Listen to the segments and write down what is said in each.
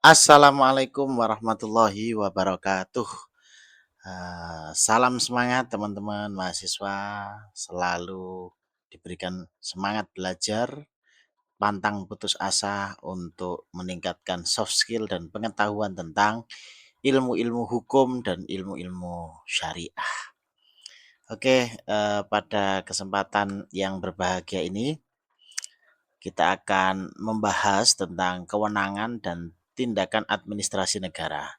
Assalamualaikum warahmatullahi wabarakatuh. Salam semangat teman-teman mahasiswa, selalu diberikan semangat belajar, pantang putus asa untuk meningkatkan soft skill dan pengetahuan tentang ilmu-ilmu hukum dan ilmu-ilmu syariah. Oke, pada kesempatan yang berbahagia ini kita akan membahas tentang kewenangan dan tindakan administrasi negara.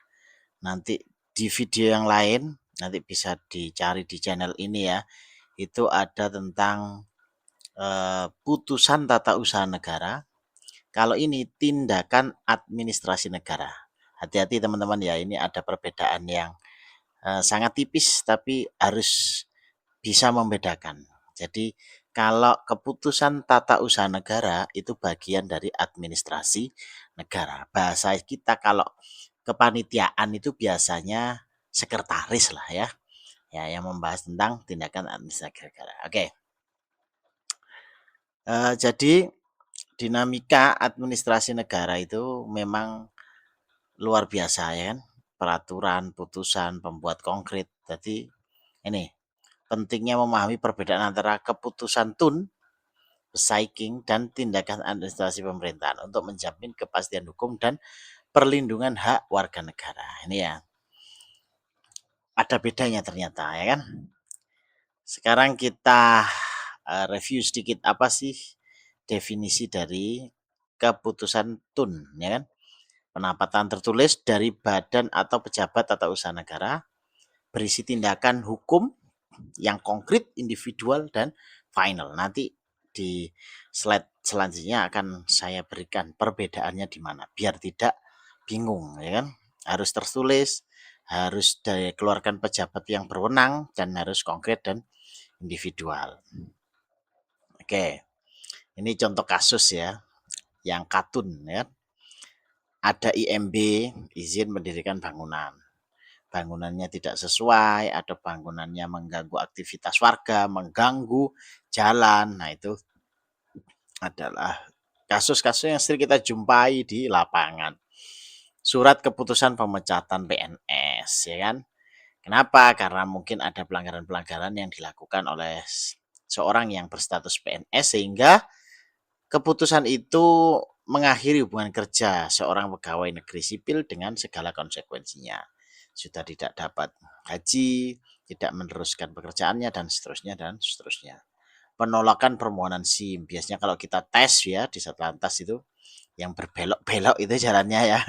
Nanti di video yang lain, nanti bisa dicari di channel ini ya, itu ada tentang putusan tata usaha negara. Kalau ini tindakan administrasi negara. Hati-hati teman-teman ya, ini ada perbedaan yang sangat tipis tapi harus bisa membedakan. Jadi kalau keputusan tata usaha negara itu bagian dari administrasi negara. Bahasa kita kalau kepanitiaan itu biasanya sekretaris lah ya. Ya, yang membahas tentang tindakan administrasi negara. Oke. Jadi dinamika administrasi negara itu memang luar biasa ya kan. Peraturan, putusan, pembuat konkret. Jadi ini pentingnya memahami perbedaan antara keputusan tun, psyching, dan tindakan administrasi pemerintahan untuk menjamin kepastian hukum dan perlindungan hak warga negara. Ini ya, ada bedanya ternyata ya kan. Sekarang kita review sedikit apa sih definisi dari keputusan tun ya kan. Penempatan tertulis dari badan atau pejabat tata usaha negara berisi tindakan hukum yang konkret, individual, dan final. Nanti di slide selanjutnya akan saya berikan perbedaannya di mana biar tidak bingung ya kan. Harus tertulis, harus dikeluarkan pejabat yang berwenang dan harus konkret dan individual. Oke, ini contoh kasus ya yang katun ya. Ada IMB, izin mendirikan bangunan. Bangunannya tidak sesuai, ada bangunannya mengganggu aktivitas warga, mengganggu jalan. Nah, itu adalah kasus-kasus yang sering kita jumpai di lapangan. Surat keputusan pemecatan PNS, ya kan? Kenapa? Karena mungkin ada pelanggaran-pelanggaran yang dilakukan oleh seorang yang berstatus PNS sehingga keputusan itu mengakhiri hubungan kerja seorang pegawai negeri sipil dengan segala konsekuensinya. Sudah tidak dapat gaji, tidak meneruskan pekerjaannya dan seterusnya dan seterusnya. Penolakan permohonan SIM. Biasanya kalau kita tes ya di Satlantas itu yang berbelok-belok itu jalannya ya.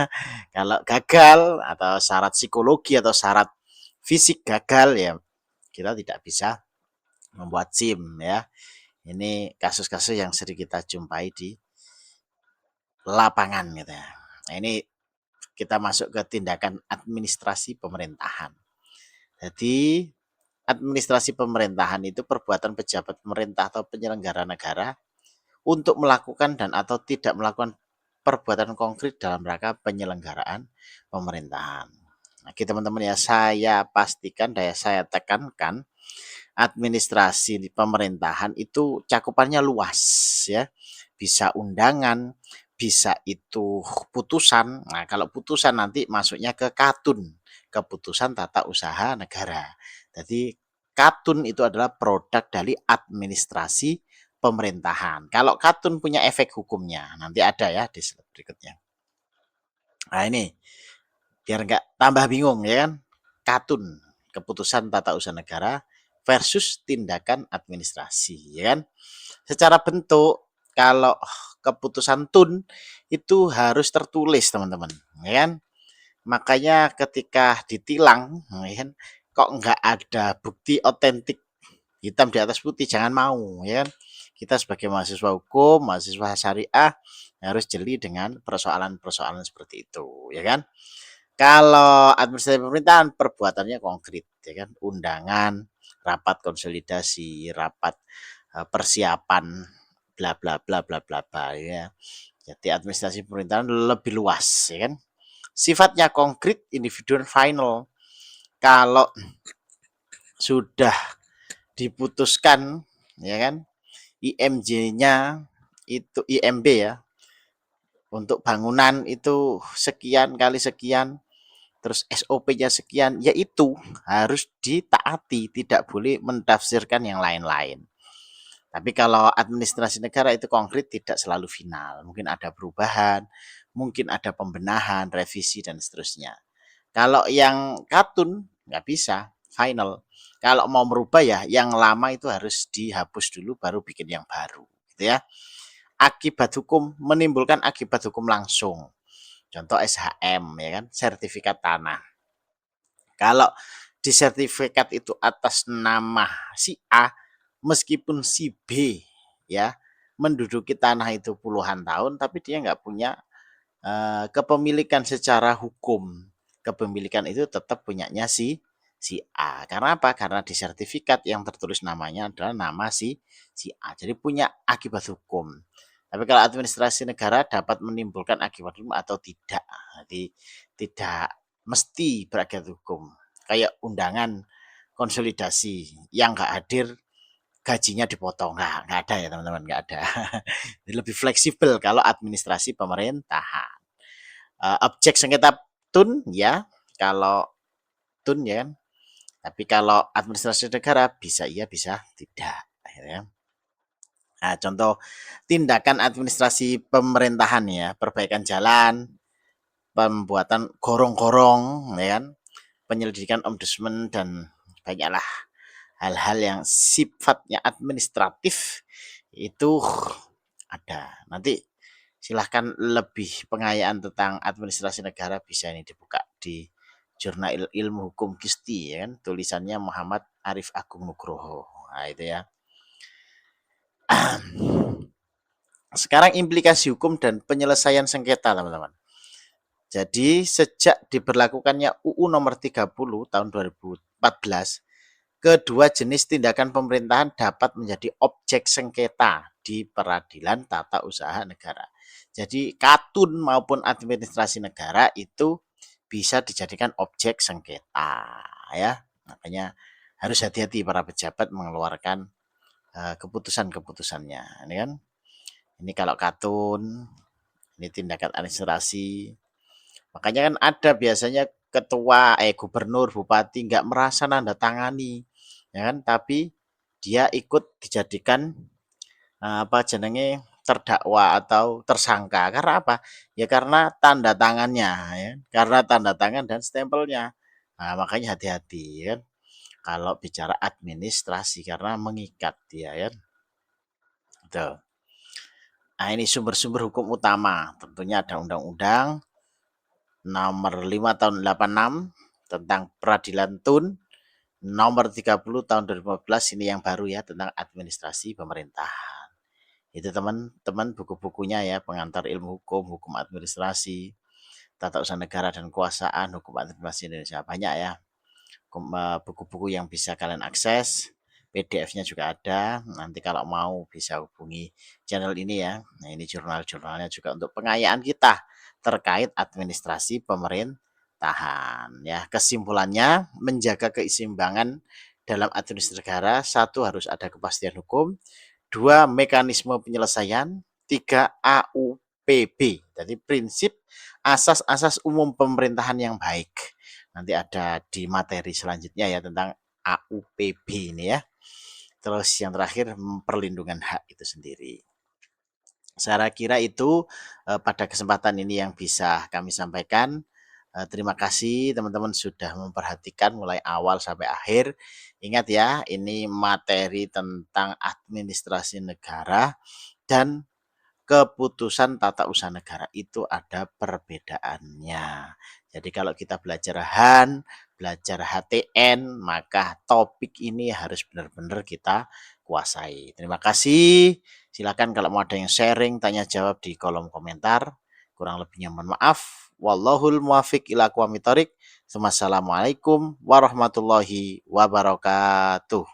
Kalau gagal atau syarat psikologi atau syarat fisik gagal ya kita tidak bisa membuat SIM ya. Ini kasus-kasus yang sering kita jumpai di lapangan gitu ya. Nah, ini kita masuk ke tindakan administrasi pemerintahan. Jadi administrasi pemerintahan itu perbuatan pejabat pemerintah atau penyelenggara negara untuk melakukan dan atau tidak melakukan perbuatan konkret dalam rangka penyelenggaraan pemerintahan. Nah, teman-teman ya, saya pastikan dan saya tekankan administrasi di pemerintahan itu cakupannya luas ya. Bisa undangan, bisa itu putusan. Nah, kalau putusan nanti masuknya ke katun, keputusan tata usaha negara. Jadi katun itu adalah produk dari administrasi pemerintahan. Kalau katun punya efek hukumnya, nanti ada ya di slide berikutnya. Nah ini, biar nggak tambah bingung ya kan, katun, keputusan tata usaha negara versus tindakan administrasi ya kan. Secara bentuk, kalau keputusan tun itu harus tertulis teman-teman ya kan. Makanya ketika ditilang ya kan, kok nggak ada bukti otentik hitam di atas putih, jangan mau ya kan. Kita sebagai mahasiswa hukum, mahasiswa syariah harus jeli dengan persoalan-persoalan seperti itu ya kan. Kalau administrasi pemerintahan perbuatannya konkret ya kan, undangan, rapat konsolidasi, rapat persiapan bla bla bla bla bla bla ya. Jadi administrasi pemerintahan lebih luas ya kan. Sifatnya konkret, individual, final. Kalau sudah diputuskan ya kan, IMJ-nya itu IMB ya, untuk bangunan itu sekian kali sekian, terus SOP-nya sekian, yaitu harus ditaati, tidak boleh mentafsirkan yang lain-lain. Tapi kalau administrasi negara itu konkret tidak selalu final, mungkin ada perubahan, mungkin ada pembenahan, revisi dan seterusnya. Kalau yang katun nggak bisa final. Kalau mau merubah ya yang lama itu harus dihapus dulu baru bikin yang baru, gitu ya. Akibat hukum menimbulkan akibat hukum langsung. Contoh SHM ya kan, sertifikat tanah. Kalau di sertifikat itu atas nama si A, meskipun si B ya menduduki tanah itu puluhan tahun, tapi dia nggak punya kepemilikan secara hukum. Kepemilikan itu tetap punyanya si A. Karena apa? Karena di sertifikat yang tertulis namanya adalah nama si A. Jadi punya akibat hukum. Tapi kalau administrasi negara dapat menimbulkan akibat hukum atau tidak. Jadi tidak mesti berakibat hukum. Kayak undangan konsolidasi yang nggak hadir gajinya dipotong. Nggak ada ya teman-teman, nggak ada. Lebih fleksibel kalau administrasi pemerintahan. Objek sengketa tun ya, kalau tun ya kan. Tapi kalau administrasi negara bisa iya bisa tidak. Ya. Nah, contoh tindakan administrasi pemerintahan ya, perbaikan jalan, pembuatan gorong-gorong, ya kan, penyelidikan ombudsman dan banyaklah hal-hal yang sifatnya administratif itu ada. Nanti silahkan lebih pengayaan tentang administrasi negara bisa ini dibuka di Jurnal Ilmu Hukum Kisti ya kan, tulisannya Muhammad Arif Agung Nugroho. Nah, itu ya. Sekarang implikasi hukum dan penyelesaian sengketa, teman-teman. Jadi sejak diberlakukannya UU nomor 30 tahun 2014, kedua jenis tindakan pemerintahan dapat menjadi objek sengketa di peradilan tata usaha negara. Jadi katun maupun administrasi negara itu bisa dijadikan objek sengketa ya. Makanya harus hati-hati para pejabat mengeluarkan keputusan-keputusannya. Ini kan, ini kalau katun, ini tindakan administrasi. Makanya kan ada biasanya ketua, gubernur, bupati nggak merasa nanda tangani, ya kan? Tapi dia ikut dijadikan apa jenenge terdakwa atau tersangka. Karena apa? Ya karena tanda tangannya, ya. Karena tanda tangan dan stempelnya. Nah, makanya hati-hati, ya kan? Kalau bicara administrasi karena mengikat dia, ya. Tuh. Nah, ini sumber-sumber hukum utama. Tentunya ada undang-undang nomor 5 tahun 86 tentang peradilan tun, nomor 30 tahun 2015 ini yang baru ya tentang administrasi pemerintahan. Itu teman-teman buku-bukunya ya, pengantar ilmu hukum, hukum administrasi, tata usaha negara dan kekuasaan, hukum administrasi Indonesia. Banyak ya buku-buku yang bisa kalian akses. PDF-nya juga ada. Nanti kalau mau bisa hubungi channel ini ya. Nah, ini jurnal-jurnalnya juga untuk pengayaan kita terkait administrasi pemerintahan. Ya, kesimpulannya menjaga keseimbangan dalam administrasi negara, satu harus ada kepastian hukum, dua mekanisme penyelesaian, tiga AUPB. Jadi prinsip asas-asas umum pemerintahan yang baik. Nanti ada di materi selanjutnya ya tentang AUPB ini ya. Terus yang terakhir perlindungan hak itu sendiri. Saya kira itu pada kesempatan ini yang bisa kami sampaikan. Terima kasih teman-teman sudah memperhatikan mulai awal sampai akhir. Ingat ya, ini materi tentang administrasi negara dan keputusan tata usaha negara itu ada perbedaannya. Jadi kalau kita belajar HAN, belajar HTN, maka topik ini harus benar-benar kita kuasai. Terima kasih. Silakan kalau mau ada yang sharing, tanya jawab di kolom komentar. Kurang lebihnya mohon maaf. Wallahul muwafiq ila aqwamit thoriq. Wassalamualaikum warahmatullahi wabarakatuh.